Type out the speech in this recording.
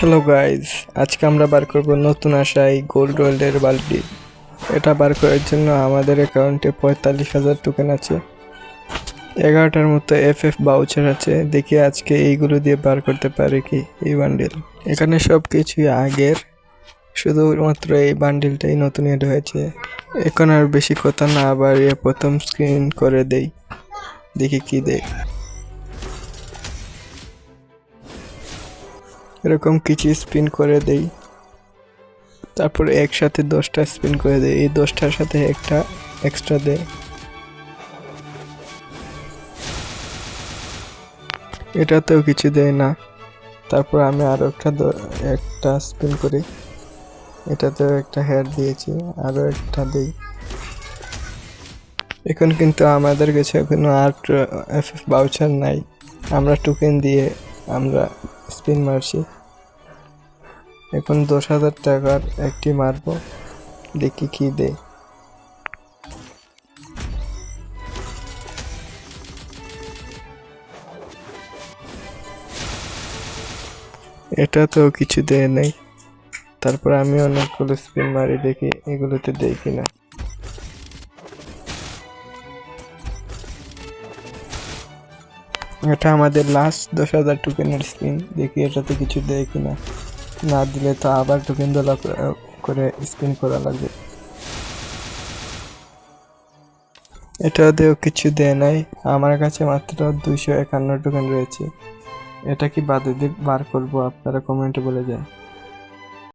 Hello guys, আজকে আমরা বার করব নতুন আসা এই গোল্ড ওয়ার্ল্ডের বাল্টি। এটা বার করার জন্য আমাদের অ্যাকাউন্টে 45,000 টোকেন আছে, 11টার মতো এফএফ বাউচার আছে। দেখি আজকে এইগুলো দিয়ে বার করতে পারে কি এই বান্ডিল। এখানে সব কিছুই আগের, শুধুমাত্র এই বান্ডিলটাই নতুন এড হয়েছে। এখন আর বেশি কথা না বাড়িয়ে প্রথম স্ক্রিন করে দেই, দেখি কি দেয়। এরকম কিছু স্পিন করে দেই, তারপর একসাথে 10টা স্পিন করে দেয়। এই 10টার সাথে একটা এক্সট্রা দেয়। এটাতেও কিছু দেয় না। তারপর আমি আরো একটা স্পিন করি, এটাতেও একটা হেড দিয়েছি, আরো একটা দেই। এখন কিন্তু আমাদের কাছে কোনো আর এফএফ বাউচার নাই, আমরা টোকেন দিয়ে আমরা স্পিন মারছি। এখন 10,000 টাকার একটি মারবো, দেখি কি দেয়। এটাতেও কিছু দেয় নাই। তারপর আমি অনেকগুলো স্পিন মারি, দেখি এগুলোতে দেয় কিনা। এটা আমাদের লাস্ট 10,000 টোকেনের স্পিন, দেখি এটাতে কিছু দেয় কিনা। না দিলে তো আবার টোকেন দোলা করে স্পিন করা লাগবে। এটাতেও কিছু দেয় নাই। আমার কাছে মাত্র 251 টোকেন রয়েছে। এটা কি বাদে দিয়ে বার করবো, আপনারা কমেন্টে বলে যায়।